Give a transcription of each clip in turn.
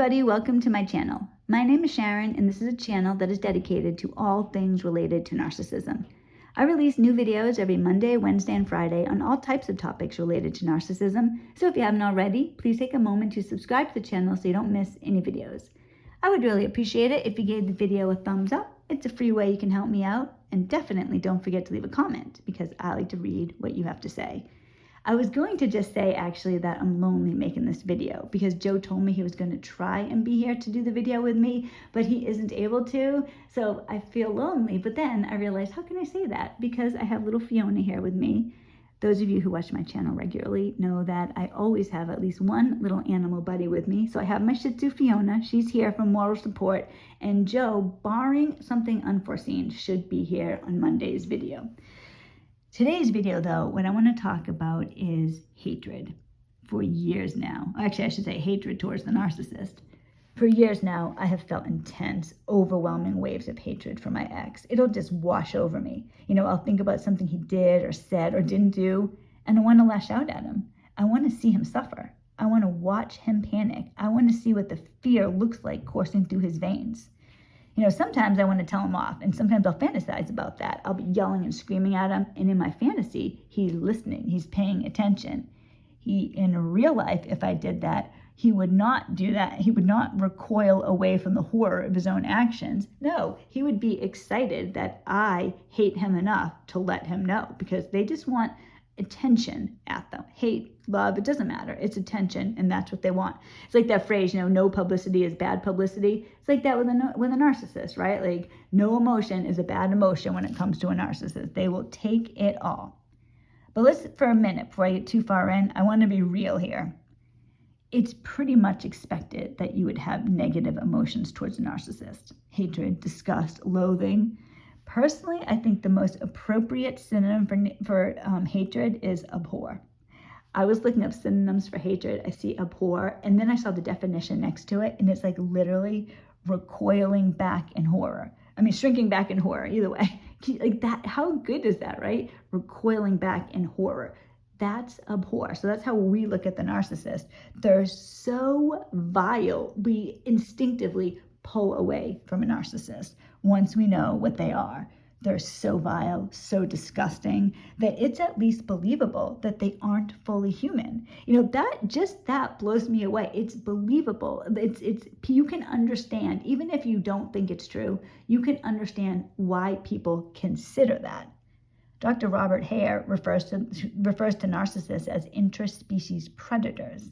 everybody, welcome to my channel. My name is Sharon and this is a channel that is dedicated to all things related to narcissism. I release new videos every Monday, Wednesday, and Friday on all types of topics related to narcissism, so if you haven't already, please take a moment to subscribe to the channel so you don't miss any videos. I would really appreciate it if you gave the video a thumbs up. It's a free way you can help me out, and definitely don't forget to leave a comment because I like to read what you have to say. I was going to just say actually that I'm lonely making this video because Joe told me he was going to try and be here to do the video with me, but he isn't able to, so I feel lonely. But then I realized, how can I say that? Because I have little Fiona here with me. Those of you who watch my channel regularly know that I always have at least one little animal buddy with me. So I have my Shih Tzu Fiona, she's here for moral support, and Joe, barring something unforeseen, should be here on Monday's video. Today's video, though, what I want to talk about is hatred. For years now, actually I should say hatred towards the narcissist. For years now, I have felt intense, overwhelming waves of hatred for my ex. It'll just wash over me. I'll think about something he did or said or didn't do, and I want to lash out at him. I want to see him suffer. I want to watch him panic. I want to see what the fear looks like coursing through his veins. Sometimes I want to tell him off, and sometimes I'll fantasize about that. I'll be yelling and screaming at him, and in my fantasy, he's listening, he's paying attention. In real life, if I did that, he would not do that. He would not recoil away from the horror of his own actions. No, he would be excited that I hate him enough to let him know, because they just want attention at them. Hate, love, it doesn't matter. It's attention, and that's what they want. It's like that phrase, no publicity is bad publicity. It's like that with a narcissist, right? Like, no emotion is a bad emotion when it comes to a narcissist. They will take it all. But let's, for a minute, before I get too far in, I want to be real here. It's pretty much expected that you would have negative emotions towards a narcissist. Hatred, disgust, loathing. Personally, I think the most appropriate synonym for hatred is abhor. I was looking up synonyms for hatred. I see abhor, and then I saw the definition next to it, and it's like literally recoiling back in horror. Shrinking back in horror, either way. Like that, how good is that, right? Recoiling back in horror. That's abhor. So that's how we look at the narcissist. They're so vile, we instinctively pull away from a narcissist once we know what they are. They're so vile, so disgusting, that it's at least believable that they aren't fully human. That blows me away. It's believable. You can understand, even if you don't think it's true, you can understand why people consider that. Dr. Robert Hare refers to narcissists as interspecies predators.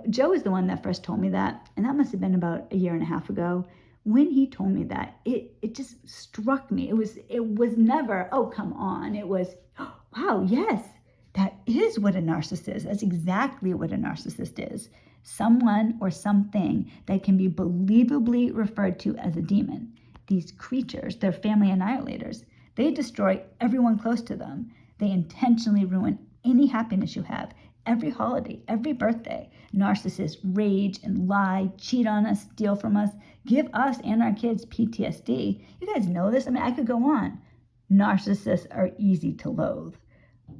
Joe is the one that first told me that, and that must have been about a year and a half ago. When he told me that, it just struck me. It was never, oh, come on. It was, oh, wow, yes, that is what a narcissist is. That's exactly what a narcissist is. Someone or something that can be believably referred to as a demon. These creatures, they're family annihilators. They destroy everyone close to them. They intentionally ruin any happiness you have. Every holiday, every birthday, narcissists rage and lie, cheat on us, steal from us, give us and our kids PTSD. You guys know this. I could go on. Narcissists are easy to loathe.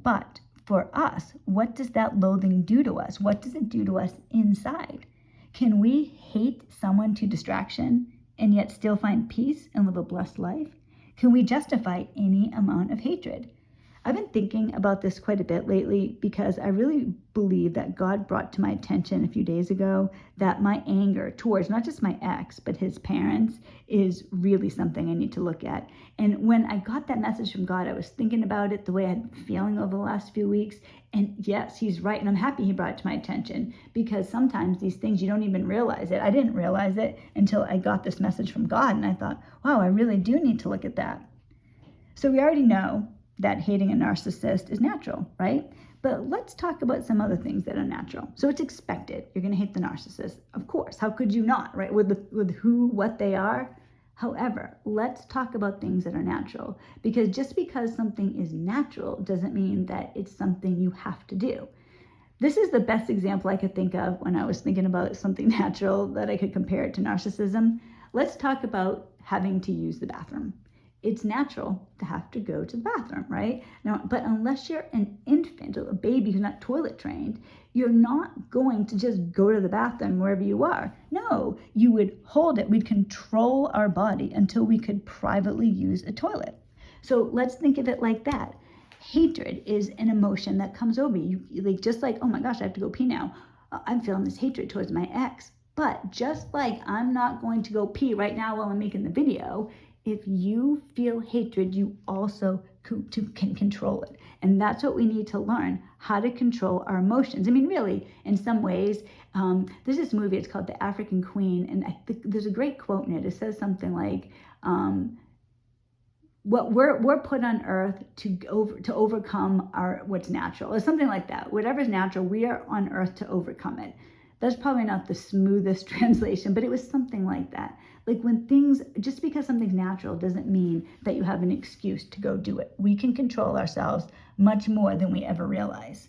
But for us, what does that loathing do to us? What does it do to us inside? Can we hate someone to distraction and yet still find peace and live a blessed life? Can we justify any amount of hatred? I've been thinking about this quite a bit lately because I really believe that God brought to my attention a few days ago that my anger towards not just my ex, but his parents is really something I need to look at. And when I got that message from God, I was thinking about it the way I'd been feeling over the last few weeks. And yes, he's right. And I'm happy he brought it to my attention because sometimes these things, you don't even realize it. I didn't realize it until I got this message from God. And I thought, wow, I really do need to look at that. So we already know that hating a narcissist is natural, right? But let's talk about some other things that are natural. So it's expected. You're going to hate the narcissist. Of course. How could you not, right? With what they are. However, let's talk about things that are natural, because just because something is natural doesn't mean that it's something you have to do. This is the best example I could think of when I was thinking about something natural that I could compare it to narcissism. Let's talk about having to use the bathroom. It's natural to have to go to the bathroom, right? Now, but unless you're an infant or a baby who's not toilet trained, you're not going to just go to the bathroom wherever you are. No, you would hold it. We'd control our body until we could privately use a toilet. So let's think of it like that. Hatred is an emotion that comes over you, like just like, oh my gosh, I have to go pee now. I'm feeling this hatred towards my ex. But just like I'm not going to go pee right now while I'm making the video, if you feel hatred, you also can control it. And that's what we need to learn, how to control our emotions. I mean, really, in some ways, there's this movie, it's called The African Queen, and I think there's a great quote in it. It says something like, what we're put on earth to overcome what's natural, or something like that. Whatever's natural, we are on earth to overcome it. That's probably not the smoothest translation, but it was something like that. Like just because something's natural doesn't mean that you have an excuse to go do it. We can control ourselves much more than we ever realize.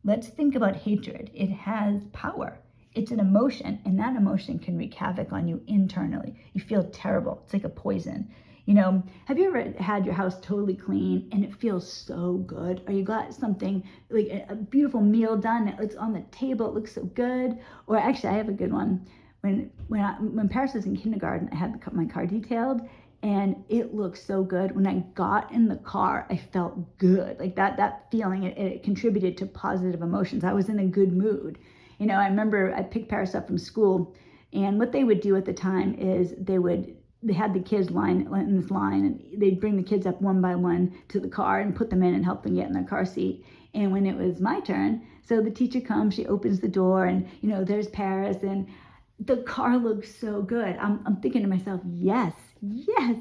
Let's think about hatred. It has power. It's an emotion, and that emotion can wreak havoc on you internally. You feel terrible. It's like a poison. Have you ever had your house totally clean and it feels so good? Or you got something like a beautiful meal done, it's on the table, it looks so good? Or actually, I have a good one. When Paris was in kindergarten, I had my car detailed, and it looked so good. When I got in the car, I felt good. Like that feeling, it contributed to positive emotions. I was in a good mood. I remember I picked Paris up from school, and what they would do at the time is they had the kids in this line, and they'd bring the kids up one by one to the car and put them in and help them get in their car seat. And when it was my turn, so the teacher comes, she opens the door, and there's Paris, and the car looks so good. I'm thinking to myself, yes,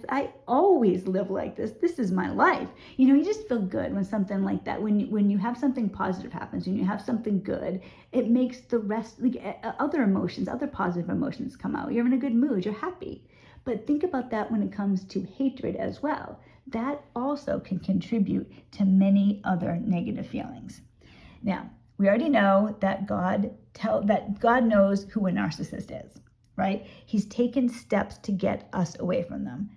I always live like this. This is my life. You just feel good when something like that, when you have something positive happens, when you have something good, it makes the rest, like other emotions, other positive emotions come out. You're in a good mood, you're happy. But think about that when it comes to hatred as well. That also can contribute to many other negative feelings. Now, we already know that God knows who a narcissist is, right? He's taken steps to get us away from them.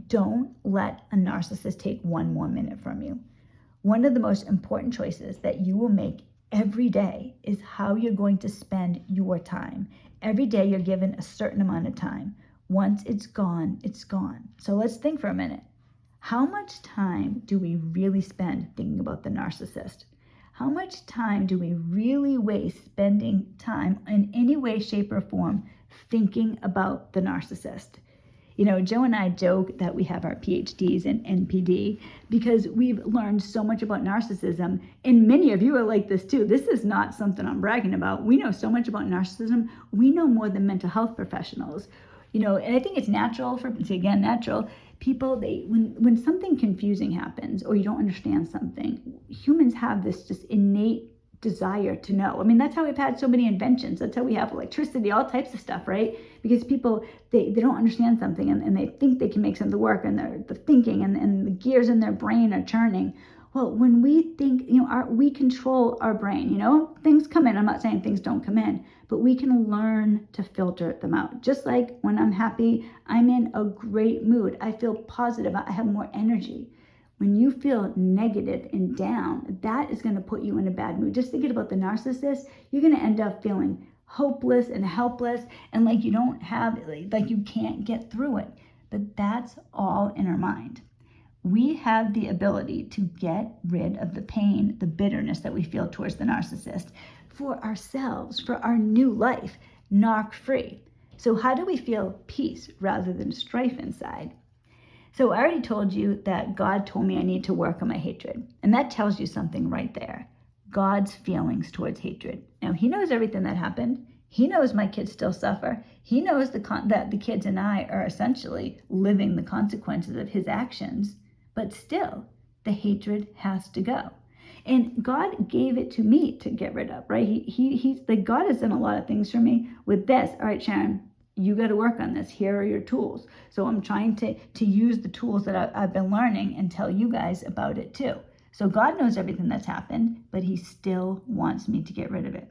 Don't let a narcissist take one more minute from you. One of the most important choices that you will make every day is how you're going to spend your time. Every day you're given a certain amount of time. Once it's gone, it's gone. So let's think for a minute. How much time do we really spend thinking about the narcissist? How much time do we really waste spending time in any way, shape, or form thinking about the narcissist? Joe and I joke that we have our PhDs in NPD because we've learned so much about narcissism, and many of you are like this too. This is not something I'm bragging about. We know so much about narcissism. We know more than mental health professionals. And I think it's natural natural. People, when something confusing happens or you don't understand something, humans have this just innate desire to know. I mean, that's how we've had so many inventions. That's how we have electricity, all types of stuff, right? Because people, they don't understand something and they think they can make something work, and the thinking and the gears in their brain are churning. Well, when we think, we control our brain, things come in. I'm not saying things don't come in, but we can learn to filter them out. Just like when I'm happy, I'm in a great mood. I feel positive. I have more energy. When you feel negative and down, that is going to put you in a bad mood. Just thinking about the narcissist, you're going to end up feeling hopeless and helpless, and like you don't have, like you can't get through it. But that's all in our mind. We have the ability to get rid of the pain, the bitterness that we feel towards the narcissist for ourselves, for our new life, narc-free. So how do we feel peace rather than strife inside? So I already told you that God told me I need to work on my hatred. And that tells you something right there. God's feelings towards hatred. Now, he knows everything that happened. He knows my kids still suffer. He knows that the kids and I are essentially living the consequences of his actions. But still, the hatred has to go. And God gave it to me to get rid of, right? He's like, God has done a lot of things for me with this. All right, Sharon, you got to work on this. Here are your tools. So I'm trying to use the tools that I've been learning and tell you guys about it too. So God knows everything that's happened, but he still wants me to get rid of it.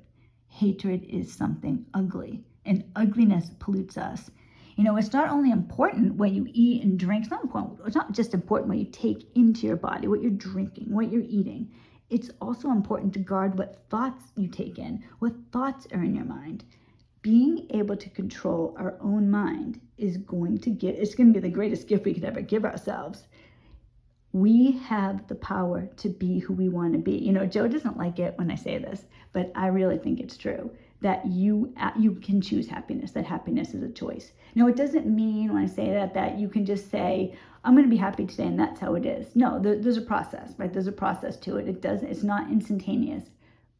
Hatred is something ugly, and ugliness pollutes us. It's not only important what you eat and drink. It's not just important what you take into your body, what you're drinking, what you're eating. It's also important to guard what thoughts you take in, what thoughts are in your mind. Being able to control our own mind it's going to be the greatest gift we could ever give ourselves. We have the power to be who we want to be. Joe doesn't like it when I say this, but I really think it's true that you can choose happiness, that happiness is a choice. No, it doesn't mean when I say that you can just say, I'm going to be happy today and that's how it is. No, there's a process, right? There's a process to it. It's not instantaneous,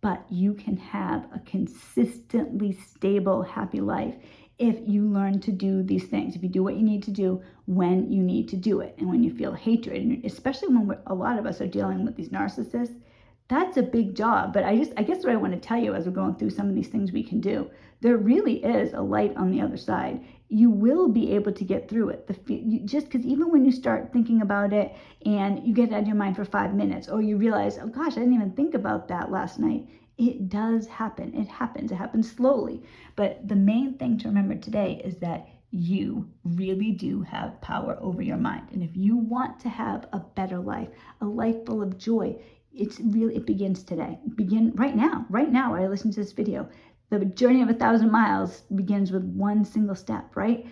but you can have a consistently stable, happy life if you learn to do these things, if you do what you need to do when you need to do it. And when you feel hatred, and especially when a lot of us are dealing with these narcissists, that's a big job. But I guess what I want to tell you as we're going through some of these things we can do, there really is a light on the other side. You will be able to get through it. Just because even when you start thinking about it and you get it out of your mind for 5 minutes, or you realize, oh gosh, I didn't even think about that last night. It does happen. It happens slowly. But the main thing to remember today is that you really do have power over your mind. And if you want to have a better life, a life full of joy, it begins today. Begin right now. Right now, while I listen to this video. The journey of 1,000 miles begins with one single step, right?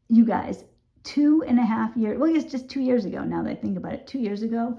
You guys, 2.5 years, well, I guess just 2 years ago, now that I think about it, 2 years ago,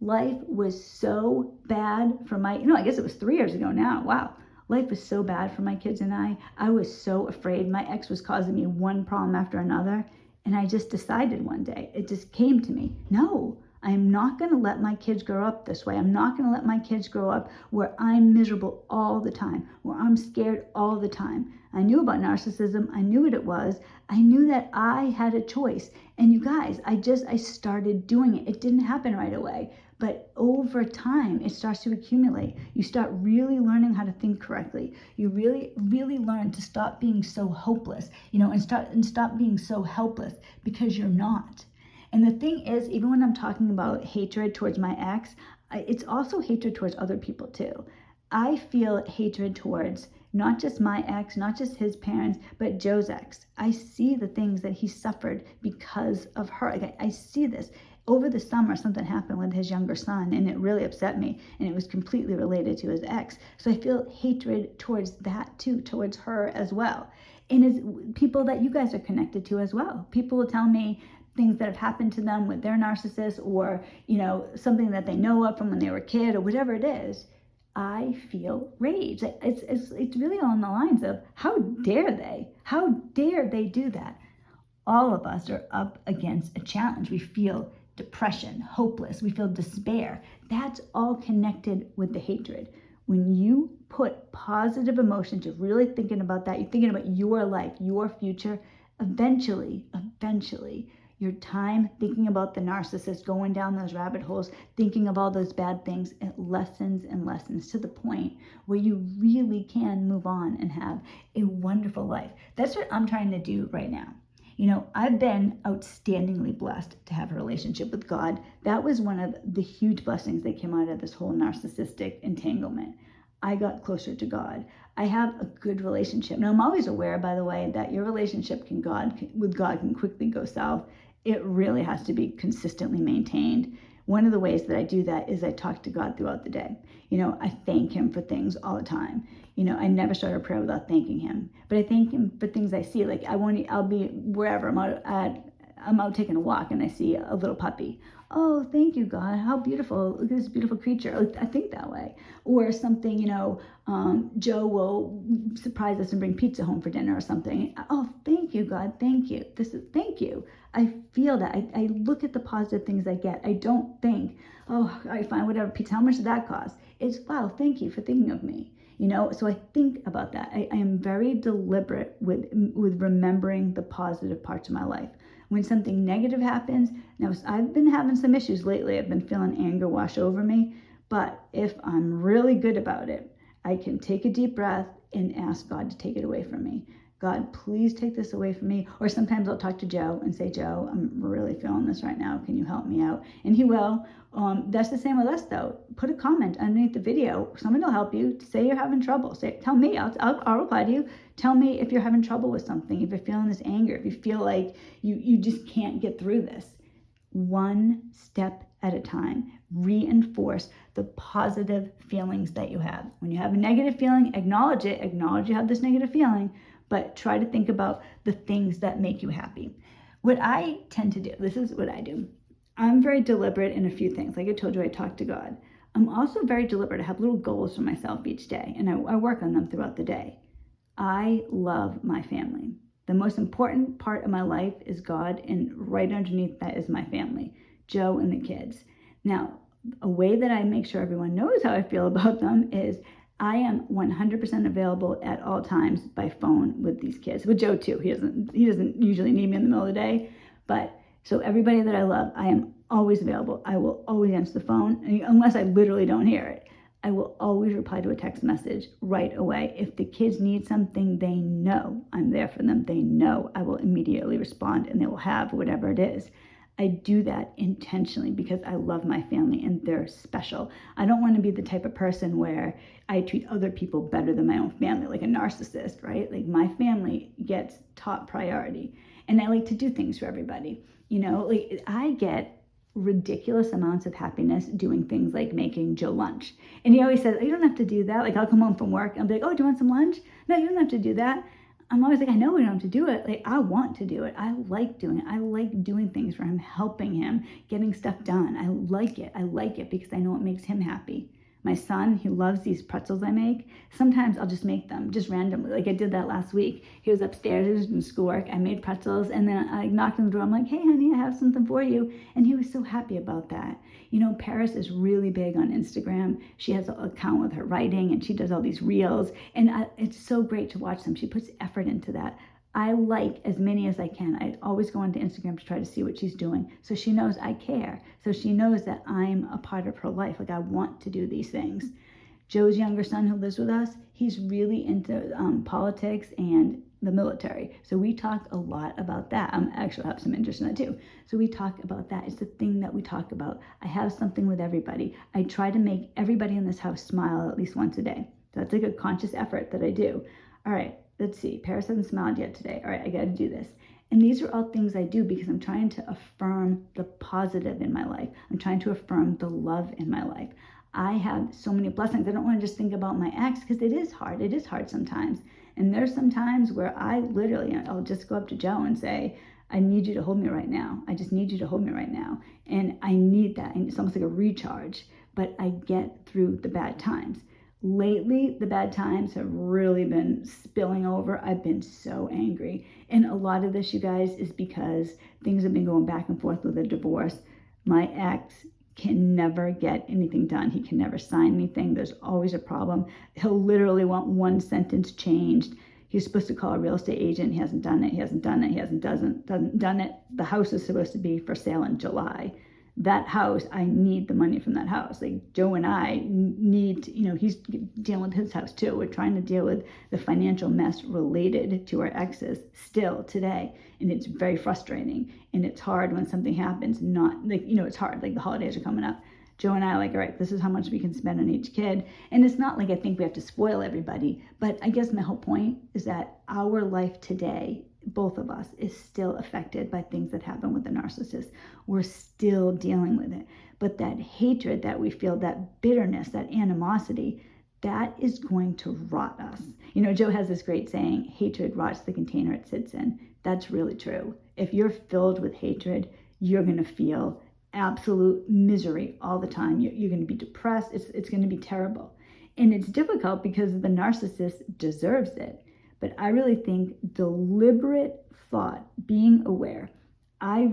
life was so bad for I guess it was 3 years ago now. Wow. Life was so bad for my kids and I. I was so afraid. My ex was causing me one problem after another. And I just decided one day, it just came to me. No, I'm not going to let my kids grow up this way. I'm not going to let my kids grow up where I'm miserable all the time, where I'm scared all the time. I knew about narcissism. I knew what it was. I knew that I had a choice. And you guys, I started doing it. It didn't happen right away. But over time, it starts to accumulate. You start really learning how to think correctly. You really, really learn to stop being so hopeless, and stop being so helpless, because you're not. And the thing is, even when I'm talking about hatred towards my ex, it's also hatred towards other people too. I feel hatred towards not just my ex, not just his parents, but Joe's ex. I see the things that he suffered because of her. I see this. Over the summer, something happened with his younger son, and it really upset me, and it was completely related to his ex. So I feel hatred towards that too, towards her as well. And it's people that you guys are connected to as well. People will tell me things that have happened to them with their narcissist, or something that they know of from when they were a kid, or whatever it is. I feel rage. It's really on the lines of, how dare they? How dare they do that? All of us are up against a challenge. We feel depression, hopeless, we feel despair. That's all connected with the hatred. When you put positive emotions, you're really thinking about that, you're thinking about your life, your future, eventually, your time thinking about the narcissist, going down those rabbit holes, thinking of all those bad things, it lessens and lessens to the point where you really can move on and have a wonderful life. That's what I'm trying to do right now. I've been outstandingly blessed to have a relationship with God. That was one of the huge blessings that came out of this whole narcissistic entanglement. I got closer to God. I have a good relationship. Now, I'm always aware, by the way, that your relationship with God can quickly go south. It really has to be consistently maintained. One of the ways that I do that is I talk to God throughout the day. I thank him for things all the time. I never start a prayer without thanking him. But I thank him for things I see. Like I'll be wherever I'm out taking a walk and I see a little puppy. Oh, thank you, God. How beautiful. Look at this beautiful creature. I think that way. Or something, Joe will surprise us and bring pizza home for dinner or something. Oh, thank you, God. Thank you. Thank you. I feel that. I look at the positive things I get. I don't think, oh, I find whatever pizza, how much did that cost? It's, wow, thank you for thinking of me. So I think about that. I am very deliberate with remembering the positive parts of my life. When something negative happens, now I've been having some issues lately. I've been feeling anger wash over me. But if I'm really good about it, I can take a deep breath and ask God to take it away from me. God, please take this away from me. Or sometimes I'll talk to Joe and say, Joe, I'm really feeling this right now. Can you help me out? And he will. That's the same with us, though. Put a comment underneath the video. Someone will help you. Say you're having trouble. Tell me. I'll reply to you. Tell me if you're having trouble with something, if you're feeling this anger, if you feel like you just can't get through this. One step at a time. Reinforce the positive feelings that you have. When you have a negative feeling, acknowledge it. Acknowledge you have this negative feeling, but try to think about the things that make you happy. What I tend to do, this is what I do. I'm very deliberate in a few things. Like I told you, I talk to God. I'm also very deliberate. I have little goals for myself each day, and I work on them throughout the day. I love my family. The most important part of my life is God, and right underneath that is my family, Joe and the kids. Now, a way that I make sure everyone knows how I feel about them is I am 100% available at all times by phone with these kids. With Joe too. He doesn't usually need me in the middle of the day, but so everybody that I love, I am always available. I will always answer the phone, unless I literally don't hear it. I will always reply to a text message right away. If the kids need something, they know I'm there for them. They know I will immediately respond, and they will have whatever it is. I do that intentionally because I love my family and they're special. I don't want to be the type of person where I treat other people better than my own family, like a narcissist, right? Like my family gets top priority, and I like to do things for everybody. Like I get ridiculous amounts of happiness doing things like making Joe lunch. And he always says, oh, you don't have to do that. Like I'll come home from work and I'll be like, oh, do you want some lunch? No, you don't have to do that. I'm always like, I know we don't have to do it. Like I want to do it. I like doing it. I like doing things for him, helping him, getting stuff done. I like it. I like it because I know it makes him happy. My son, he loves these pretzels I make. Sometimes I'll just make them just randomly. Like I did that last week. He was upstairs, he was doing schoolwork. I made pretzels and then I knocked on the door. I'm like, hey, honey, I have something for you. And he was so happy about that. Paris is really big on Instagram. She has an account with her writing and she does all these reels. And it's so great to watch them. She puts effort into that. I like as many as I can. I always go onto Instagram to try to see what she's doing. So she knows I care. So she knows that I'm a part of her life. Like I want to do these things. Joe's younger son who lives with us, he's really into politics and the military. So we talk a lot about that. I actually have some interest in that too. So we talk about that. It's the thing that we talk about. I have something with everybody. I try to make everybody in this house smile at least once a day. So that's like a conscious effort that I do. All right. Let's see, Paris hasn't smiled yet today. All right, I got to do this. And these are all things I do because I'm trying to affirm the positive in my life. I'm trying to affirm the love in my life. I have so many blessings. I don't want to just think about my ex because it is hard. It is hard sometimes. And there's some times where I'll just go up to Joe and say, I need you to hold me right now. I just need you to hold me right now. And I need that. And it's almost like a recharge. But I get through the bad times. Lately, the bad times have really been spilling over. I've been so angry. And a lot of this, you guys, is because things have been going back and forth with a divorce. My ex can never get anything done. He can never sign anything. There's always a problem. He'll literally want one sentence changed. He's supposed to call a real estate agent. He hasn't done it. He hasn't done it. He hasn't done it. The house is supposed to be for sale in July. That house, I need the money from that house. Like Joe and I need, he's dealing with his house too. We're trying to deal with the financial mess related to our exes still today. And it's very frustrating. And it's hard when something happens, it's hard. Like the holidays are coming up. Joe and I are like, all right, this is how much we can spend on each kid. And it's not like I think we have to spoil everybody. But I guess my whole point is that our life today, both of us, is still affected by things that happen with the narcissist. We're still dealing with it. But that hatred that we feel, that bitterness, that animosity, that is going to rot us. Joe has this great saying, hatred rots the container it sits in. That's really true. If you're filled with hatred, you're going to feel absolute misery all the time. You're going to be depressed. It's going to be terrible. And it's difficult because the narcissist deserves it. But I really think deliberate thought, being aware, I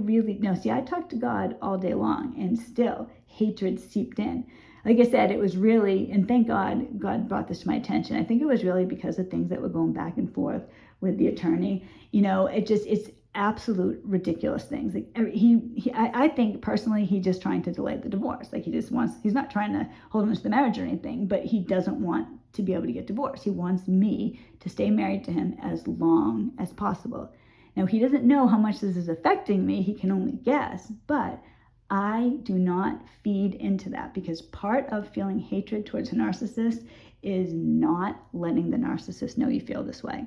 talk to God all day long and still hatred seeped in. Like I said, it was really, and thank God, God brought this to my attention. I think it was really because of things that were going back and forth with the attorney. absolute ridiculous things. Like I think personally, he's just trying to delay the divorce. Like he's not trying to hold on to the marriage or anything, but he doesn't want to be able to get divorced. He wants me to stay married to him as long as possible. Now, he doesn't know how much this is affecting me. He can only guess, but I do not feed into that, because part of feeling hatred towards a narcissist is not letting the narcissist know you feel this way.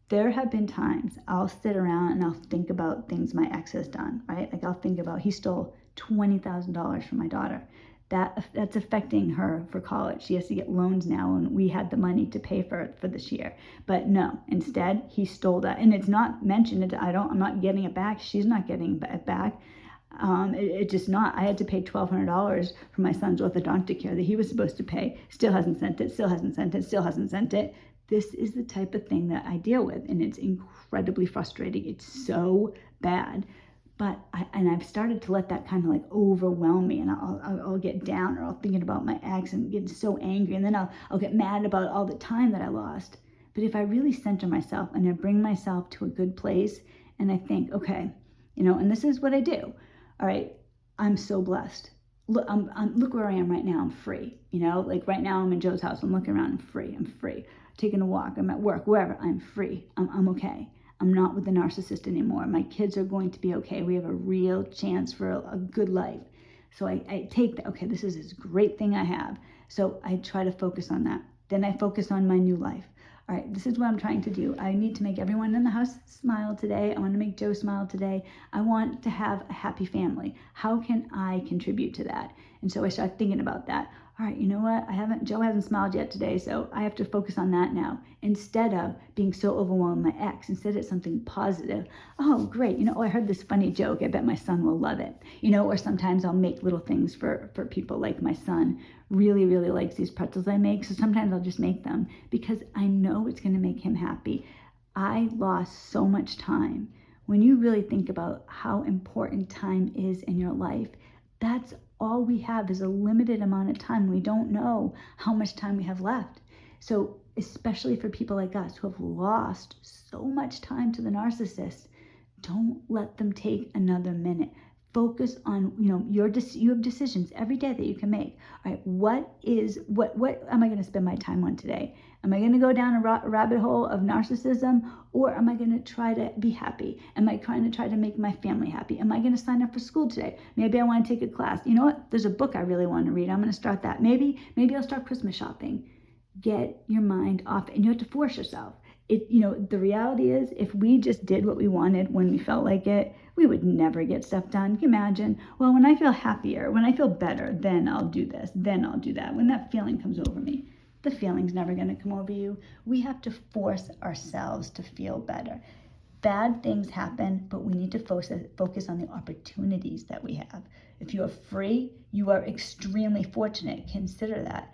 There have been times I'll sit around and I'll think about things my ex has done, right? Like I'll think about, he stole $20,000 from my daughter. That's affecting her for college. She has to get loans now, and we had the money to pay for this year. But no, instead he stole that, and it's not mentioned. I'm not getting it back. She's not getting it back. It's just not. I had to pay $1,200 for my son's orthodontic care that he was supposed to pay. Still hasn't sent it. Still hasn't sent it. Still hasn't sent it. This is the type of thing that I deal with, and it's incredibly frustrating. It's so bad. But I've started to let that kind of like overwhelm me, and I'll get down, or I'll thinking about my ex and get so angry, and then I'll get mad about all the time that I lost. But if I really center myself and I bring myself to a good place, and I think, okay, and this is what I do. All right, I'm so blessed. Look where I am right now. I'm free. Like right now I'm in Joe's house. I'm looking around. I'm free. Taking a walk. I'm at work. Wherever. I'm free. I'm okay. I'm not with the narcissist anymore. My kids are going to be okay. We have a real chance for a good life. So I take that. Okay, this is this great thing I have. So I try to focus on that. Then I focus on my new life. All right, this is what I'm trying to do. I need to make everyone in the house smile today. I want to make Joe smile today. I want to have a happy family. How can I contribute to that? And so I start thinking about that. All right, you know what? Joe hasn't smiled yet today, so I have to focus on that now. Instead of being so overwhelmed with my ex, instead it's something positive. Oh, great. I heard this funny joke. I bet my son will love it. Or sometimes I'll make little things for people. Like my son really, really likes these pretzels I make. So sometimes I'll just make them because I know it's going to make him happy. I lost so much time. When you really think about how important time is in your life, that's all we have is a limited amount of time. We don't know how much time we have left. So especially for people like us who have lost so much time to the narcissist, don't let them take another minute. Focus on, you have decisions every day that you can make. All right, what am I going to spend my time on today? Am I going to go down a rabbit hole of narcissism, or am I going to try to be happy? Am I trying to try to make my family happy? Am I going to sign up for school today? Maybe I want to take a class. You know what? There's a book I really want to read. I'm going to start that. Maybe I'll start Christmas shopping. Get your mind off, and you have to force yourself. The reality is, if we just did what we wanted when we felt like it, we would never get stuff done. Can you imagine? Well, when I feel happier, when I feel better, then I'll do this, then I'll do that. When that feeling comes over me, the feeling's never going to come over you. We have to force ourselves to feel better. Bad things happen, but we need to focus on the opportunities that we have. If you are free, you are extremely fortunate. Consider that.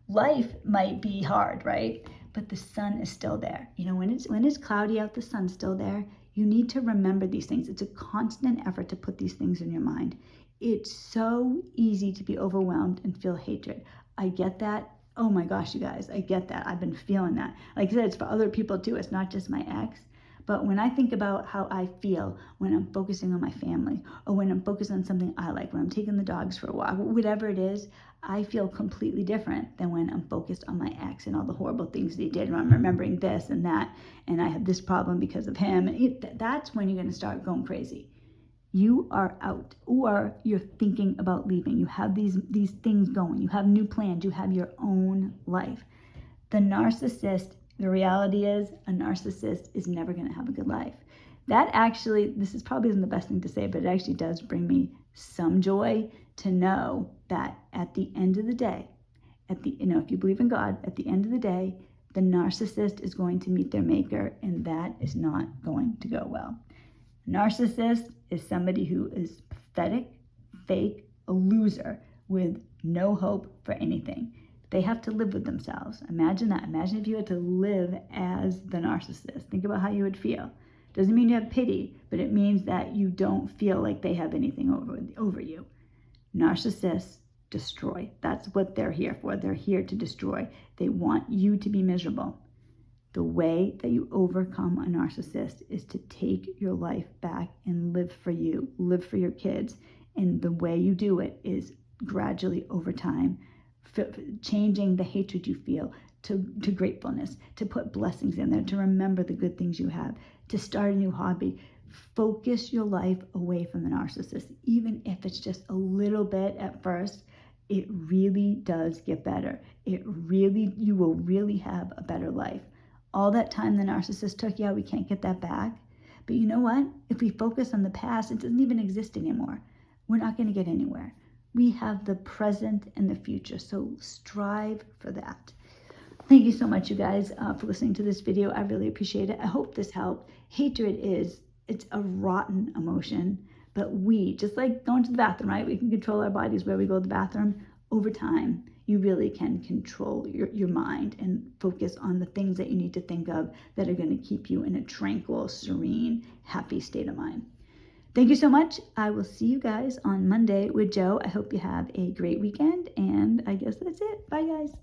Life might be hard, right? But the sun is still there. When it's cloudy out, the sun's still there. You need to remember these things. It's a constant effort to put these things in your mind. It's so easy to be overwhelmed and feel hatred. I get that. Oh my gosh, you guys, I get that. I've been feeling that. Like I said, it's for other people too. It's not just my ex. But when I think about how I feel when I'm focusing on my family, or when I'm focused on something I like, when I'm taking the dogs for a walk, whatever it is, I feel completely different than when I'm focused on my ex and all the horrible things that he did. And I'm remembering this and that, and I have this problem because of him. And that's when you're going to start going crazy. You are out, or you're thinking about leaving. You have these things going. You have new plans. You have your own life. The narcissist, the reality is, a narcissist is never going to have a good life. That actually, this is probably isn't the best thing to say, but it actually does bring me some joy to know that at the end of the day, if you believe in God, at the end of the day, the narcissist is going to meet their maker, and that is not going to go well. A narcissist is somebody who is pathetic, fake, a loser with no hope for anything. They have to live with themselves. Imagine that. Imagine if you had to live as the narcissist. Think about how you would feel. Doesn't mean you have pity, but it means that you don't feel like they have anything over you. Narcissists destroy. That's what they're here for. They're here to destroy. They want you to be miserable. The way that you overcome a narcissist is to take your life back and live for you, live for your kids. And the way you do it is gradually over time, changing the hatred you feel to gratefulness, to put blessings in there, to remember the good things you have, to start a new hobby. Focus your life away from the narcissist, even if it's just a little bit at first. It really does get better. You will really have a better life. All that time the narcissist took, yeah, we can't get that back. But you know what? If we focus on the past, it doesn't even exist anymore. We're not going to get anywhere. We have the present and the future, so strive for that. Thank you so much, you guys, for listening to this video. I really appreciate it. I hope this helped. Hatred it's a rotten emotion, but we, just like going to the bathroom, right? We can control our bodies where we go to the bathroom. Over time, you really can control your mind and focus on the things that you need to think of that are going to keep you in a tranquil, serene, happy state of mind. Thank you so much. I will see you guys on Monday with Joe. I hope you have a great weekend, and I guess that's it. Bye, guys.